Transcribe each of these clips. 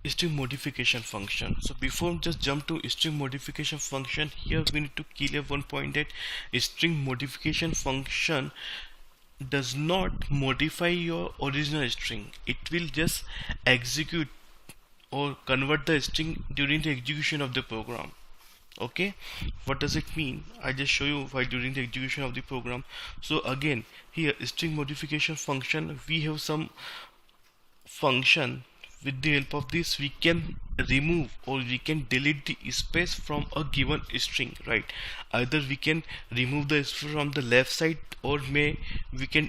string modification function. So before just jump to string modification function, here we need to clear one point that string modification function does not modify your original string. It will just execute or convert the string during the execution of the program. Okay, what does it mean? I just show you why during the execution of the program. So again, here string modification function, we have some function. With the help of this we can remove or we can delete the space from a given string, right? Either we can remove the space from the left side, or we can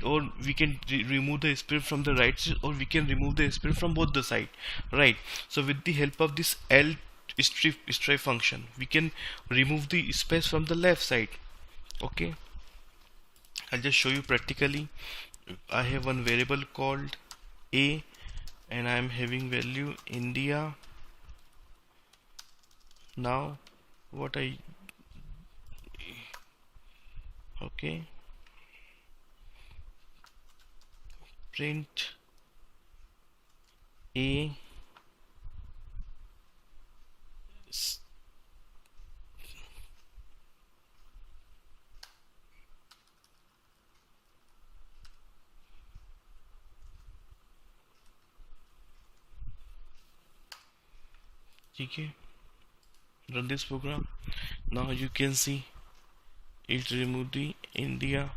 remove the space from the right side, or we can remove the space from both the side, right? So with the help of this strip function, we can remove the space from the left side. Okay, I'll just show you practically. I have one variable called a, and I'm having value India. Now what I okay, print a okay, run this program. Now you can see it remove the India,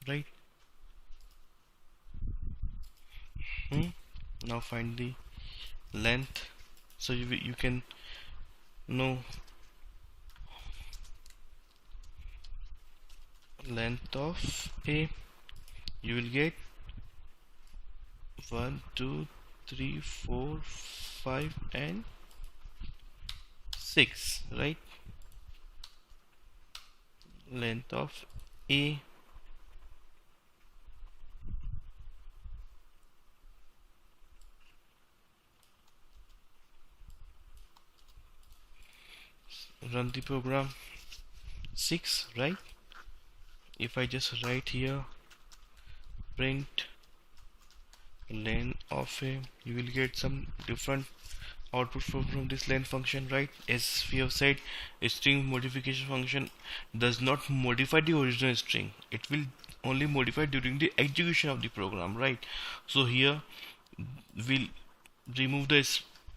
right? Now find the length, so you can know length of a. You will get 1 2 3 4 5 and 6, right? Length of a. Run the program. 6, right? If I just write here print length of a, you will get some different output from this length function, right? As we have said, a string modification function does not modify the original string. It will only modify during the execution of the program, right? So here we'll remove the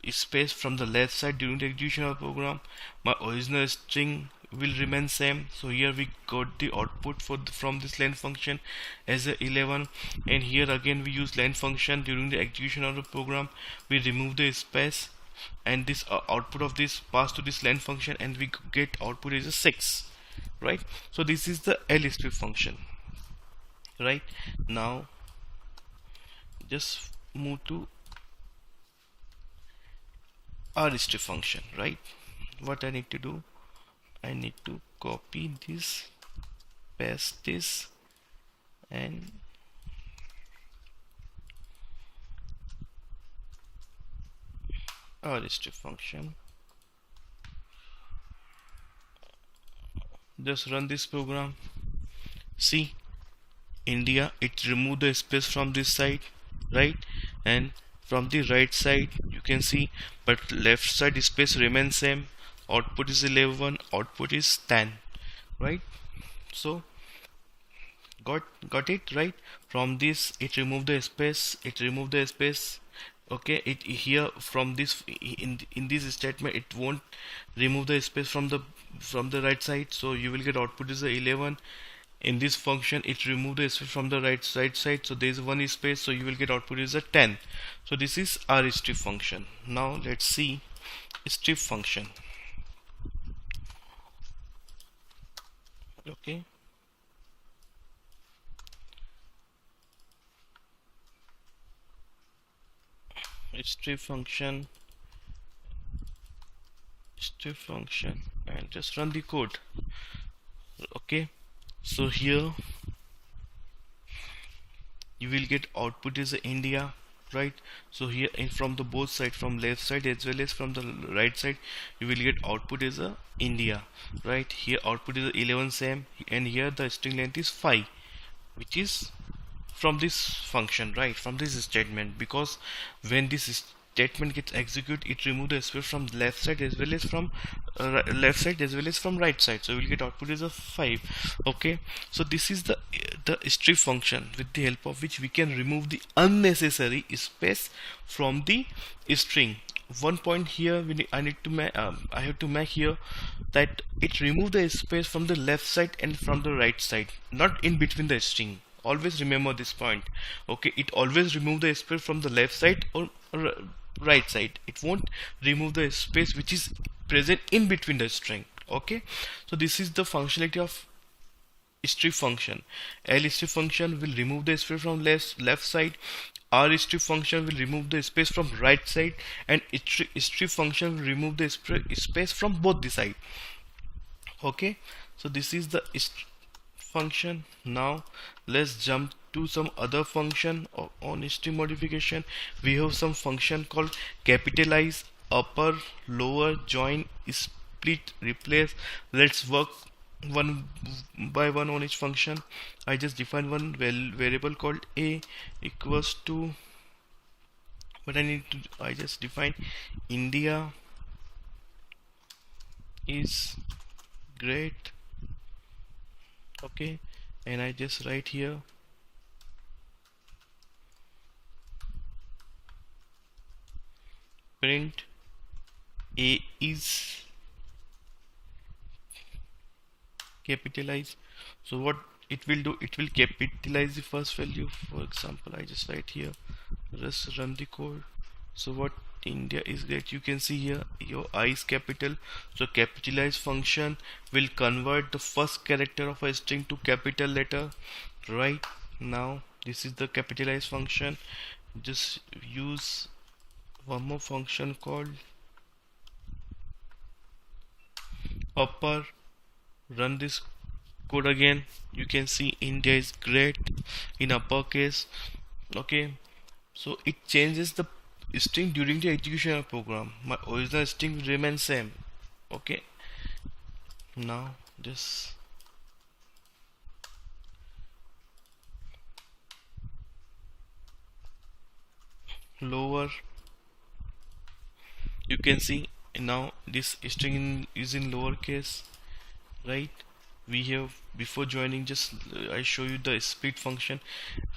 space from the left side during the execution of the program. My original string will remain same, so here we got the output from this length function as a 11, and here again we use length function during the execution of the program. We remove the space, and this output of this pass to this length function, and we get output is a 6, right? So this is the lstrip function, right? Now just move to rstrip function, right? What I need to do, I need to copy this, paste this, and rstrip function. Just run this program. See, India, it removed the space from this side, right? And from the right side you can see, but left side space remains same. Output is 11, output is 10, right? So got it, right? From this it removed the space, okay. It here from this in this statement it won't remove the space from the right side, so you will get output is a 11. In this function it remove the space from the right side, so there is one space, so you will get output is a 10. So this is our strip function. Now let's see strip function. Okay, strip function, and just run the code. Okay, so here you will get output is India, right? So here from the both side, from left side as well as from the right side, you will get output is a India, right? Here output is 11 same, and here the string length is 5, which is from this function, right, from this statement, because when this statement gets executed, it remove the space from left side as well as from right side, so we'll get output is a 5. Okay, so this is the strip function, with the help of which we can remove the unnecessary space from the string. One point here I have to make here that it remove the space from the left side and from the right side, not in between the string. Always remember this point. Okay, it always remove the space from the left side or right side. It won't remove the space which is present in between the string. Okay, so this is the functionality of strip function. L strip function will remove the space from left side. R strip function will remove the space from right side, and strip function will remove the space from both the side. Okay, so this is the function. Now let's jump to some other function on string modification. We have some function called capitalize, upper, lower, join, split, replace. Let's work one by one on each function. I just define one variable called a equals to, but I just define India is great. Okay, and I just write here print a is capitalize. So what it will do, it will capitalize the first value. For example, I just write here, just run the code. So what India is great, you can see here your I is capital, so capitalize function will convert the first character of a string to capital letter. Right, now this is the capitalize function. Just use one more function called upper. Run this code again. You can see India is great in uppercase. Okay, so it changes the string during the execution of program. My original string remains same. Okay, now this lower, you can see now this string is in lowercase. Right, we have, before joining, just I show you the split function.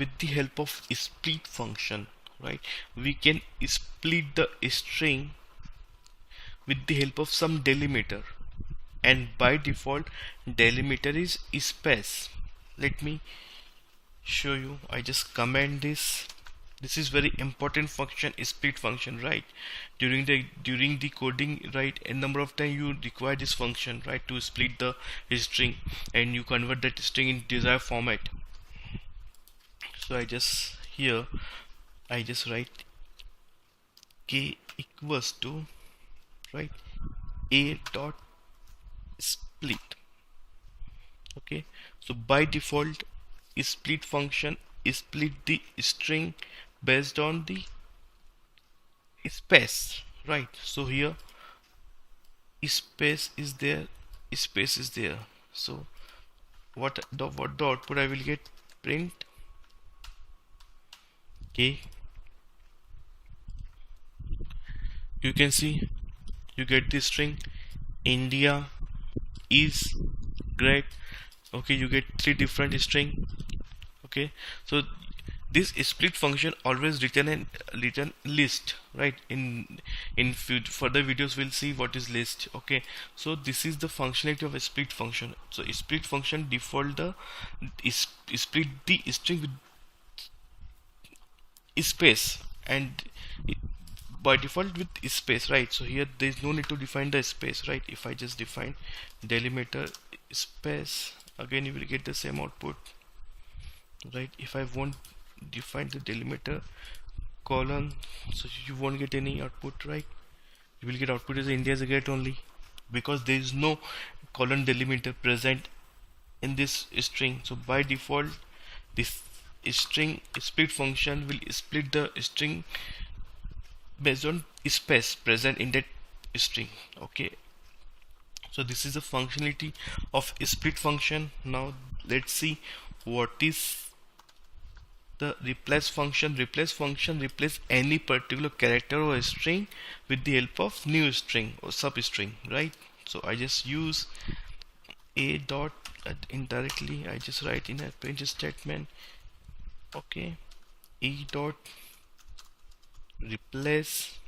With the help of split function, right, we can split the string with the help of some delimiter, and by default delimiter is space. Let me show you. I just comment this. This is very important function, split function, right? During the coding, right, a number of times you require this function, right, to split the string and you convert that string in desired format. So I just here I just write k equals to, right, a dot split. Okay, so by default split function split the string based on the space, right? So here space is there, space is there. So what the output I will get, print k. You can see you get the string India is great. Okay, you get 3 different string. Okay, so this split function always return list, right? In further videos we'll see what is list. Okay, so this is the functionality of a split function. So a split function default the split the string with space, and by default with space, right? So here there is no need to define the space, right? If I just define delimiter space, again you will get the same output, right? If I won't define the delimiter colon, so you won't get any output, right? You will get output as India is a get only, because there is no colon delimiter present in this string. So by default this string split function will split the string based on space present in that string. Okay, so this is the functionality of split function. Now let's see what is the replace function replace any particular character or string with the help of new string or substring, right? So I just use a dot indirectly, I just write in a print statement, okay, e dot replace.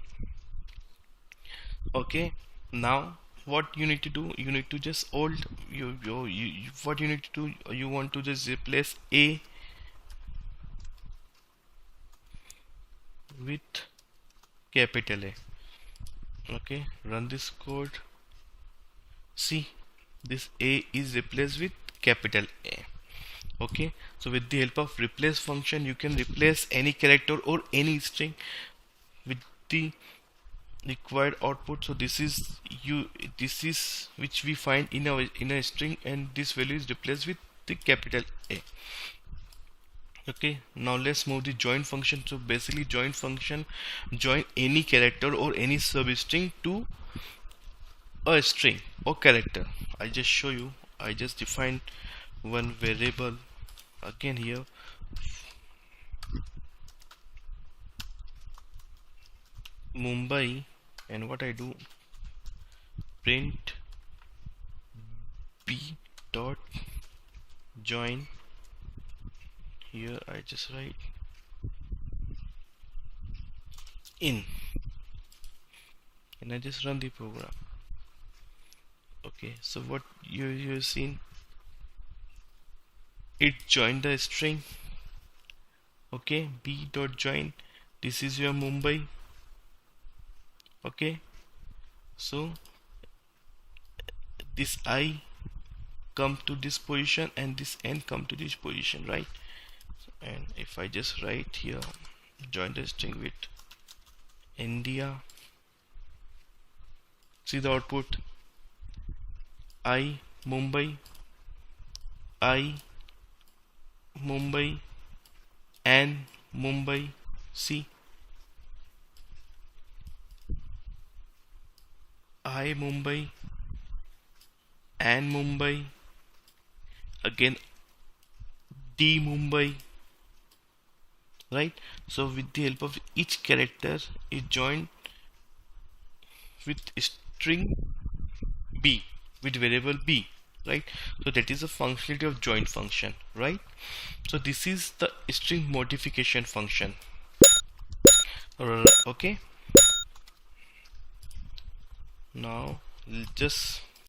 Okay, now what you need to do, you need to just what you need to do, you want to just replace a with capital A. Okay, run this code. See, this A is replaced with capital A. Okay, so with the help of replace function you can replace any character or any string with the required output. So this is which we find in a string, and this value is replaced with the capital A. Okay, now let's move the join function. So basically join function join any character or any substring to a string or character. I just show you, I just define one variable again here, Mumbai, and what I do, print b dot join. Here I just write in, and I just run the program. Okay, so what you've seen, it joined the string. Okay, b dot join, this is your Mumbai. Okay, so this I come to this position and this n come to this position, right? And if I just write here join the string with India, see the output, I Mumbai, I Mumbai, and Mumbai. See, I Mumbai and Mumbai, again D Mumbai, right? So with the help of each character it joined with string b, with variable b, right? So that is the functionality of join function, right? So this is the string modification function. Okay, now just